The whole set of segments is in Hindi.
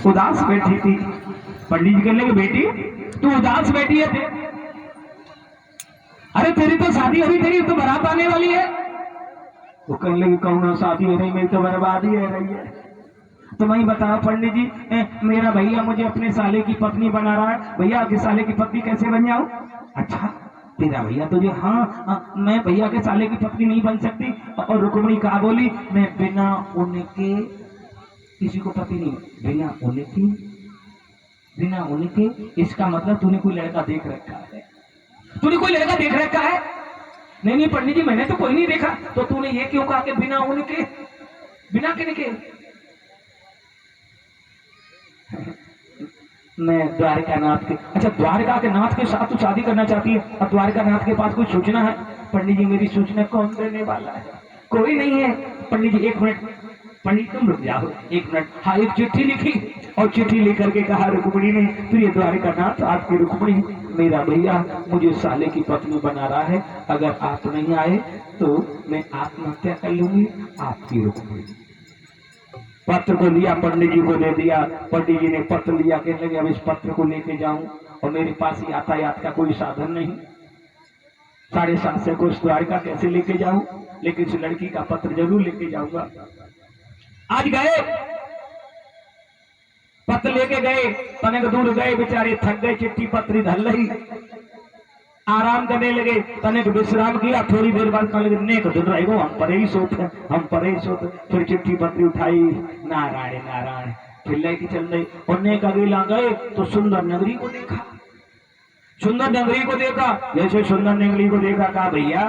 उदास बैठी थी। पंडित जी कहने लगे बेटी तू उदास बैठी है अरे तेरी तो शादी हो रही, तेरी तो बारात आने वाली है। वो कहने लगी कौन शादी हो रही, मेरी तो बर्बादी हो रही है। तो वही बताओ पंडित जी, मेरा भैया मुझे अपने साले की पत्नी बना रहा है, भैया आपके साले की पत्नी कैसे बन जाऊं? अच्छा तेरा भैया तुझे, हाँ मैं भैया के साले की पत्नी नहीं बन सकती। और रुक्मिणी कहा बोली मैं बिना उनके किसी को पति नहीं, बिना उनके इसका मतलब तूने कोई लड़का देख रखा है, तूने कोई लड़का देख रखा है? नहीं नहीं पंडित जी मैंने तो कोई नहीं देखा। तो तूने ये क्यों कहा कि बिना उनके, बिना किनके? मैं द्वारिका नाथ के, अच्छा द्वारिका के नाथ के साथ तू शादी करना चाहती है और द्वारिका नाथ के पास कोई सूचना है? पंडित जी मेरी सूचना कौन देने वाला है? कोई नहीं है। पंडित जी एक मिनट, पंडित तुम रुक जाओ एक मिनट। हाँ एक चिट्ठी लिखी और चिट्ठी लेकर के कहा रुक्मिणी ने, प्रिय द्वारिका नाथ आपकी रुक्मिणी, मेरा भैया मुझे साले की पत्नी बना रहा है, अगर आप नहीं आए तो मैं आत्महत्या कर लूंगी। आपकी रुक्मिणी। पत्र को लिया पंडित जी को दे दिया। पंडित जी ने पत्र लिया, कहने लगे अब इस पत्र को लेके जाऊं और मेरे पास यातायात का कोई साधन नहीं, 750 कोस द्वारिका कैसे लेके जाऊं, लेकिन इस लड़की का पत्र जरूर लेके जाऊंगा। आज गए, पत्र लेके गए, तनिक दूर गए, बेचारे थक गए, चिट्ठी पत्री धल रही, आराम करने लगे, तनिक विश्राम किया। थोड़ी देर बाद कहने लगे नेक दिन रहेगो हम परे ही सोते, हम परे ही सोते। फिर चिट्ठी पत्री उठाई, नारायण नारायण चिल्लाई की चल रही। और नेक अगेला गए तो सुंदर नगरी को देखा, सुंदर नगरी को देखा। जैसे सुंदर नगरी को देखा कहा भैया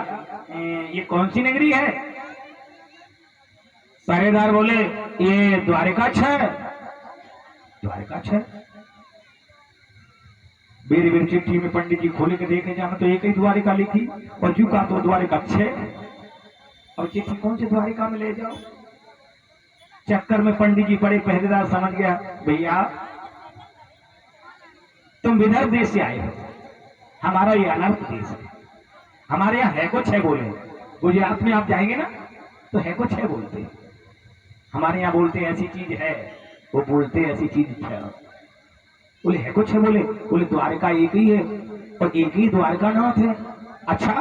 ये कौन सी नगरी है? पहरेदार बोले ये द्वारिका है। द्वारिका है? मेरी मेरी चिट्ठी में पंडित जी खोले के देखे जाना तो एक ही द्वारिका लिखी और जू का तो द्वारिका 6 और चिट्ठी कौन से द्वारिका में ले जाओ। चक्कर में पंडित जी बड़े पहरेदार समझ गया भैया तुम विदर्भ देश से आए हो, हमारा ये अनर्थ देश है, हमारे यहाँ है को 6 बोले। गुजरात में आप जाएंगे ना तो है को 6 बोलते हैं, हमारे यहाँ बोलते ऐसी चीज है, वो बोलते ऐसी चीज है। बोले है कुछ है? बोले द्वारिका एक ही है और एक ही द्वारिका नाथ है। अच्छा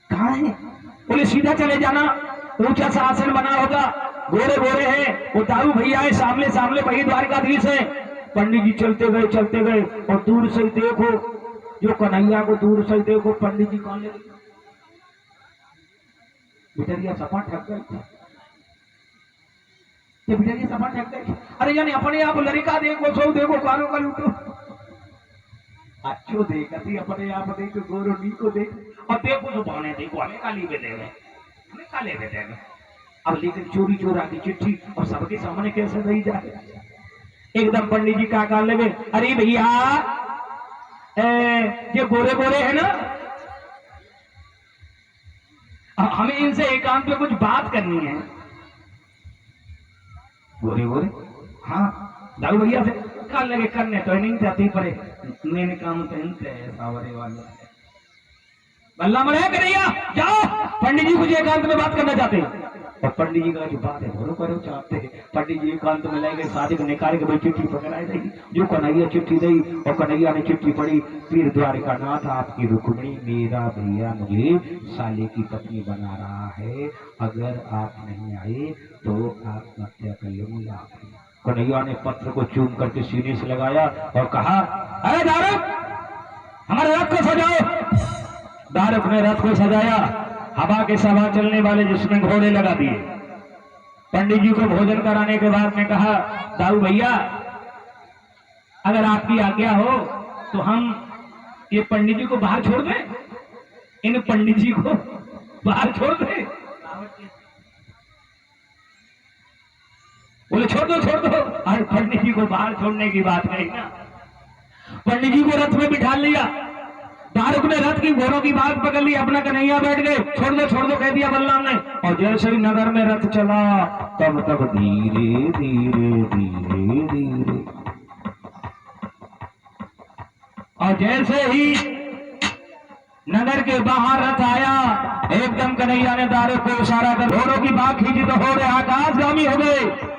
कहाँ है? बोले सीधा चले जाना, ऊंचा सा आसन बना होगा, गोरे गोरे हैं, वो दारू भैया है, सामने सामने वही द्वारिकाधीश है। पंडित जी चलते गए और दूर से देखो, जो कन्हैया को दूर से देखो, पंडित जी कौन लगे बिटरिया सपा ठक गई, ये बिटरिया सपा ठक गई। अरे यानी अपने आप लड़का देखो, सो देखो, कारो का लूटो, अच्छो देखती अपने आप देखो, गोरो नी को देख और देखो तो भाने देखो हमें काली बेटे में, हमें काले बेटे में। अब लेकिन चोरी चोरा की चिट्ठी और सबके सामने कैसे रही जाए? एकदम पंडित जी का लगे, अरे भैया ये गोरे गोरे है ना, हमें इनसे एकांत में कुछ बात करनी है। गोरे गोरे हाँ दाऊ भैया से काल लगे करने तो नहीं जाती पड़े, मैंने काम पहनते हैं सावरे वाले बल्ला मरे कन्हैया जाओ, पंडित जी कुछ एकांत में बात करना चाहते हैं। और पंडित जी का जो बात है भरो करो चाहते हैं। पंडित जी एकांत में ले गए, शादी को निकाल के भाई चिट्ठी पकड़ाई गई, जो कन्हैया चिट्ठी दी और कन्हैया ने चिट्ठी पढ़ी, फिर द्वारिका नाथ आपकी रुक्मिणी, मेरा भैया मुझे साले की पत्नी बना रहा है, अगर आप नहीं आए तो आत्महत्या कर लूंगी। आप कन्हैया ने पत्र को चूम करके सीने से लगाया और कहा अरे दारुक हमारे रथ को सजाओ। दारुक ने रथ को सजाया, हवा के सवा चलने वाले जिसमें घोड़े लगा दिए। पंडित जी को भोजन कराने के बाद में कहा दाऊ भैया अगर आपकी आज्ञा हो तो हम ये पंडित जी को बाहर छोड़ दें, इन पंडित जी को बाहर छोड़ दें। बोले छोड़ दो छोड़ दो। अरे पंडित जी को बाहर छोड़ने की बात नहीं ना, पंडित जी को रथ में बिठा लिया, दारुक ने रथ की घोड़ों की बात पकड़ ली, अपना कन्हैया बैठ गए, छोड़ दो कह दिया बलराम ने। और जैसे ही नगर में रथ चला तब तक धीरे धीरे धीरे धीरे, और जैसे ही नगर के बाहर रथ आया एकदम कन्हैया ने दारुक को इशारा कर घोड़ों की बात खींची तो घोड़े आकाशगामी हो गए।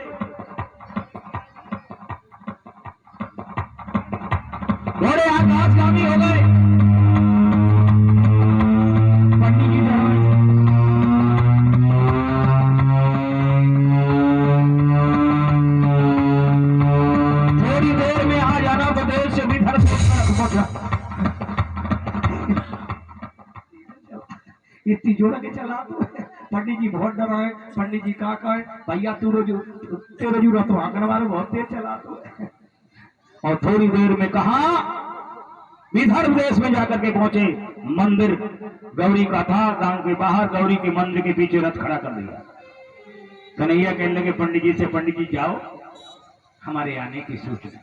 आदमी हो गए। पंडित जी थोड़ी देर में आ जाना तो देर से भी धर इतनी जोड़ के चला तू। पंडित जी बहुत डरा है। पंडित जी का कहे भैया तू रोजू तेरे जू तो आंगन वाले बहुत तेज चला तू। और थोड़ी देर में कहा विदर्भ देश में जाकर के पहुंचे। मंदिर गौरी का था, गांव के बाहर गौरी के मंदिर के पीछे रथ खड़ा कर दिया। कन्हैया कहने लगे पंडित जी से, पंडित जी जाओ हमारे आने की सूचना।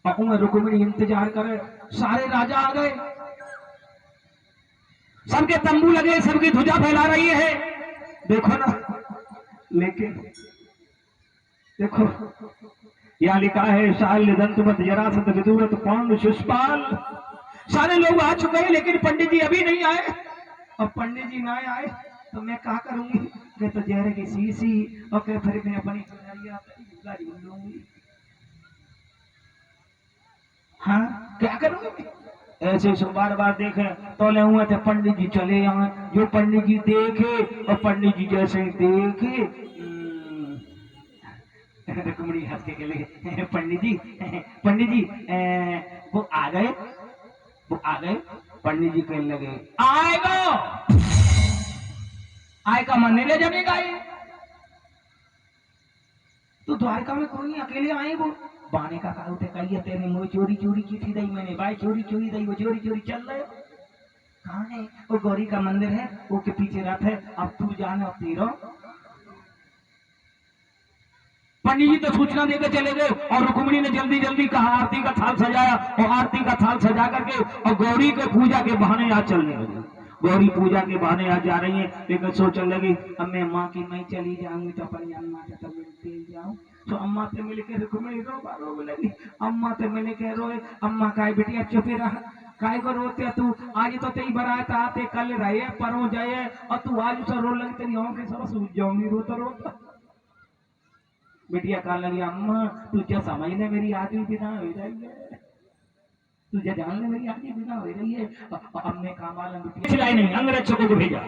और रुक्मिणी इंतजार करे। सारे राजा आ गए, सबके तंबू लगे, सबकी ध्वजा फैला रही है। देखो ना, लेकिन देखो यहां लिखा है शाल्य दंतवत जरासंध विदुरथ पांडु शिशुपाल। सारे लोग आ चुके हैं लेकिन पंडित जी अभी नहीं आए। अब पंडित जी ना आए तो मैं क्या करूंगी? मैं तो जहर की शीशी और फिर मैं अपनी गाड़ी लूंगी। हाँ क्या करूंगी? ऐसे बार बार देखे तोले हुए थे पंडित जी चले आए। जो पंडित जी देखे और पंडित जी जैसे देखे रुक्मिणी हंस के लिए पंडित जी वो आ गए, वो आ गए। पंडित जी कहने लगे आएगा मरने ले जाएगा ये तो द्वारका में कोई नहीं, अकेले आए। वो बाने का उठे कही तेरे मुझे चोरी चोरी की थी दई, मैंने भाई चोरी चोरी दई, वो चोरी चोरी चल रहे हो कहाँ है? वो गौरी का मंदिर है, वो के पीछे रथ है, अब तू जाने अब तीरो। पंडित जी तो सूचना देकर चले गए और रुक्मिणी ने जल्दी जल्दी कहा आरती का थाल सजाया और आरती का थाल सजा करके और गौरी के पूजा के बहाने आज चलने लगी। गौरी पूजा के बहाने आज जा रही है, लेकिन सोचने लगी अब मैं माँ की मैं चली जाऊंगी तो अपनी अम्मा से तो मिलते ही जाऊं। तो अम्मा से मिल के रुक्मिणी रो लगी। अम्मा से मिल के रोए। अम्मा का बेटिया चुपे रहा, काय को रोते तू? आज तो तेरी बरात आते कल रहे परों जाए और तू आज उसे रो लगी, तेरी आंखें सब सूझ जाऊंगी रोता रोता। बेटिया कहा लगी अम्मा तुझे समझ ले मेरी आदमी बिना हो रही है, तुझे जान ले मेरी आदमी बिना हो रही है। अब मैं काम वाला खिलाई नहीं, अंगरक्षकों को भेजा,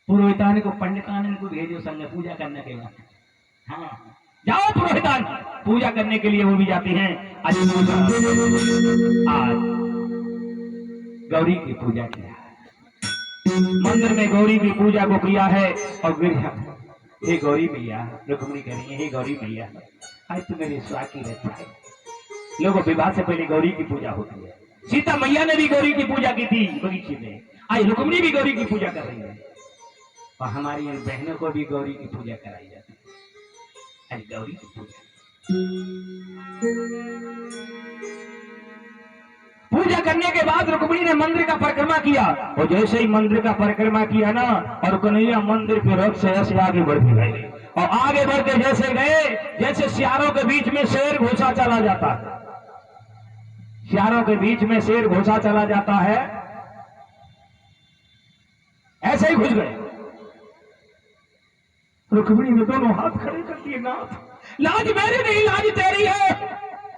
पुरोहितान को पंडितान को भेजो संग पूजा करने के लिए। हाँ जाओ पुरोहितान पूजा करने के लिए वो भी जाती हैं। आज गौरी की पूजा किया, मंदिर में गौरी की पूजा को किया है। और हे गौरी मैया, रुक्मिणी कह रही है हे गौरी मैया आज तो मेरे स्वाद की रक्षा है। लोगों विवाह से पहले गौरी की पूजा होती है। सीता मैया ने भी गौरी की पूजा की थी बगीचे में, आज रुक्मिणी भी गौरी की पूजा कर रही है और हमारी इन बहनों को भी गौरी की पूजा कराई जाती है। आज गौरी की पूजा पूजा करने के बाद रुक्मिणी ने मंदिर का परिक्रमा किया और जैसे ही मंदिर का परिक्रमा किया ना और कन्हैया मंदिर के रथ से ऐसे आगे बढ़ते गए और आगे बढ़ते जैसे गए जैसे सियारों के बीच में शेर घुसा चला जाता है। सियारों के बीच में शेर घुसा चला जाता है, ऐसे ही घुस गए। रुक्मिणी ने दोनों हाथ खड़े कर दिए, नाथ लाज मेरी नहीं लाज तेरी है।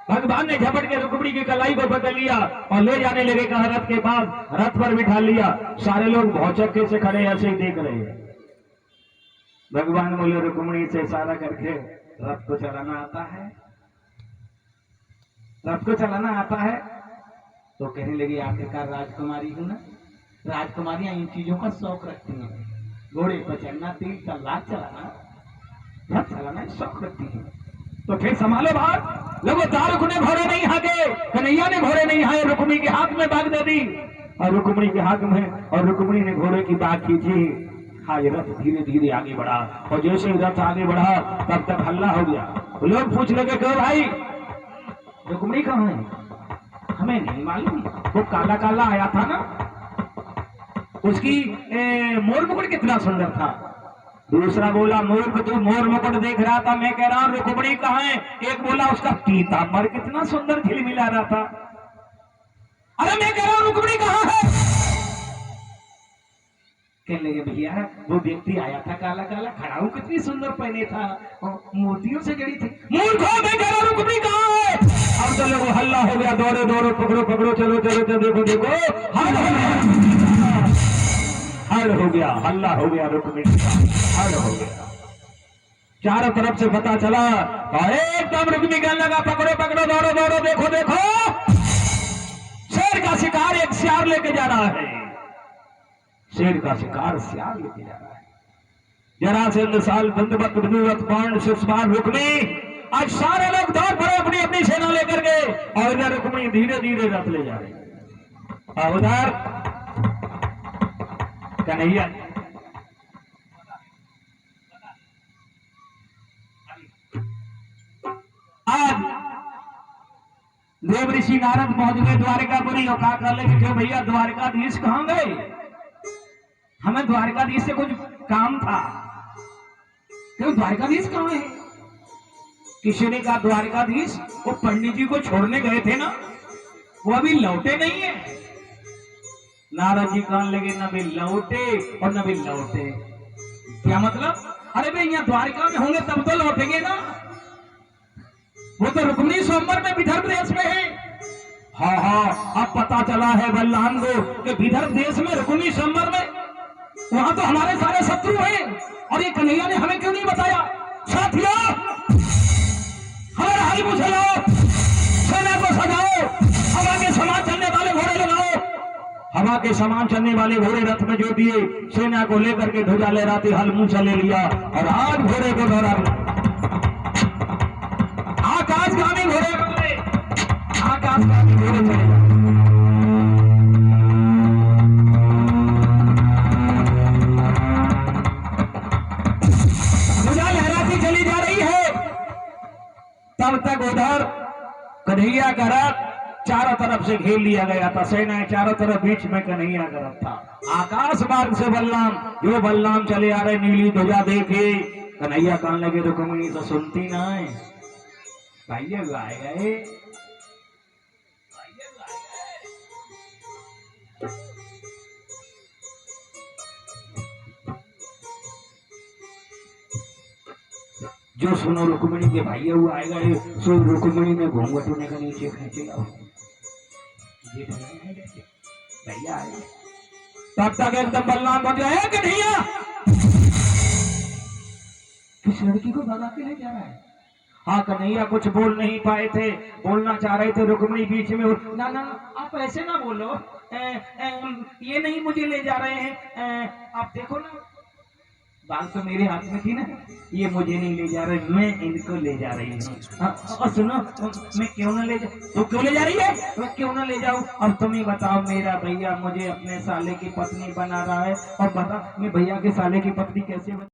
भगवान ने झपट के रुक्मिणी की कलाई को पकड़ लिया और ले जाने लगे, कहा रथ के पास, रथ पर बिठा लिया। सारे लोग भौचक्के से खड़े ऐसे ही देख रहे हैं। भगवान बोले रुक्मिणी से इशारा करके रथ को चलाना आता है, रथ को चलाना आता है? तो कहने लगी आखिरकार राजकुमारी हूं ना, राजकुमारियां इन चीजों का शौक रखती हैं, घोड़े पर चढ़ना, तीर तलवार चलाना, रथ चलाना शौक रखती है। तो फिर संभालो बात, लोगों तारक ने घोड़े नहीं हाके, कन्हैया ने घोड़े नहीं हाए, रुक्मिणी के हाथ में बाग दे दी और रुक्मिणी के हाथ में, और रुक्मिणी ने घोड़े की बाग खींची। हाँ ये रथ धीरे धीरे आगे बढ़ा और जैसे रथ आगे बढ़ा तब तक हल्ला हो गया। लोग पूछ लगे क्यों भाई रुक्मिणी कहाँ है? हमें नहीं मालूम, वो काला काला आया था ना, उसकी मोर मुकुट कितना सुंदर था। दूसरा बोला मूर्ख तू मोर मुकुट देख रहा था, मैं कह रहा हूं रुक्मिणी कहाँ है? एक बोला उसका पीतांबर कितना सुंदर झिलमिला रहा था। अरे मैं कह रहा हूं रुक्मिणी कहाँ है? कहने लगे भैया वो व्यक्ति आया था काला काला, खड़ाऊ कितनी सुंदर पहने था, मोतियों से जड़ी थी। मूर्खों, मैं कह रहा हूं रुक्मिणी कहाँ है? और चलो वो हल्ला हो गया, दौड़ो दौड़ो, पकड़ो पकड़ो, चलो चलो चलो, देखो देखो, हल हो गया, हल्ला हो गया, रुक्मिणी का हल हो गया। चारों तरफ से पता चला और एकदम रुक्मिणी कहने लगा, पकड़ो पकड़ो, दौड़ो दौड़ो, देखो देखो, शेर का शिकार एक सियार लेके जा रहा है, शेर का शिकार सियार लेके जा रहा है। जरासंध साल दंडवत विदुवत पांड सुस्मान रुक्मिणी, आज सारे लोग दौड़ पड़े अपनी अपनी सेना लेकर के, और इधर रुक्मिणी धीरे धीरे रथ ले जा रहे, और उधर कन्हैया आज देव ऋषि नारद पहुंच गए द्वारिकापुरी, और कहा कर ले क्यों भैया द्वारिकाधीश कहां गए, हमें द्वारिकाधीश से कुछ काम था। क्यों द्वारिकाधीश कहां है? किसी ने कहा द्वारिकाधीश वो पंडित जी को छोड़ने गए थे ना, वो अभी लौटे नहीं है। नारद जी कहने लगे न भी लौटे और न भी लौटे, क्या मतलब? अरे भाई यहाँ द्वारिका में होंगे तब तो लौटेंगे ना, वो तो रुक्मिणी स्वयंवर में विदर्भ देश में है। हाँ हाँ, अब पता चला है बलराम को कि विदर्भ देश में रुक्मिणी स्वयंवर में, वहां तो हमारे सारे शत्रु हैं, और ये कन्हैया ने हमें क्यों नहीं बताया? साथियों हमारा हाल पूछ लो, सेना को सजाओ, हवा के समान चलने वाले घोड़े लगाओ, हवा के समान चलने वाले घोड़े रथ में जो दिए, सेना को लेकर के ध्वजा लहराती हल मूसा ले लिया, और आज घोड़े को दौड़ा आकाशगामी घोड़े बदले, आकाशगामी घोड़े चले। तब तक उधर कन्हैया का रथ चारों तरफ से घेर लिया गया था, सेना चारों तरफ, बीच में कन्हैया का रथ था। आकाश मार्ग से बलराम, जो बलराम चले आ रहे नीली ध्वजा देखे, कन्हैया कहने लगे रुक्मिणी तो सुनती ना है, भैया गाए गए, जो सुनो रुक्मिणी के भैया हुआ आएगा, सो रुक्मिणी ने घूंघट होने का नीचे खींचे, भैया आए। तब तक एकदम बलराम बन गया है कन्हैया, किस लड़की को भगा के ले जा रहा है? हाँ, कन्हैया कुछ बोल नहीं पाए थे, बोलना चाह रहे थे, रुक्मिणी बीच में ना ना आप ऐसे ना बोलो, ये नहीं मुझे ले जा रहे हैं, आप देखो ना बात तो मेरे हाथ में थी ना, ये मुझे नहीं ले जा रहे, मैं इनको ले जा रही हूँ। और सुनो, मैं क्यों ना ले जा, तो क्यों ले जा रही है? मैं क्यों ना ले जाऊँ? अब तुम ही बताओ, मेरा भैया मुझे अपने साले की पत्नी बना रहा है, और बता मैं भैया के साले की पत्नी कैसे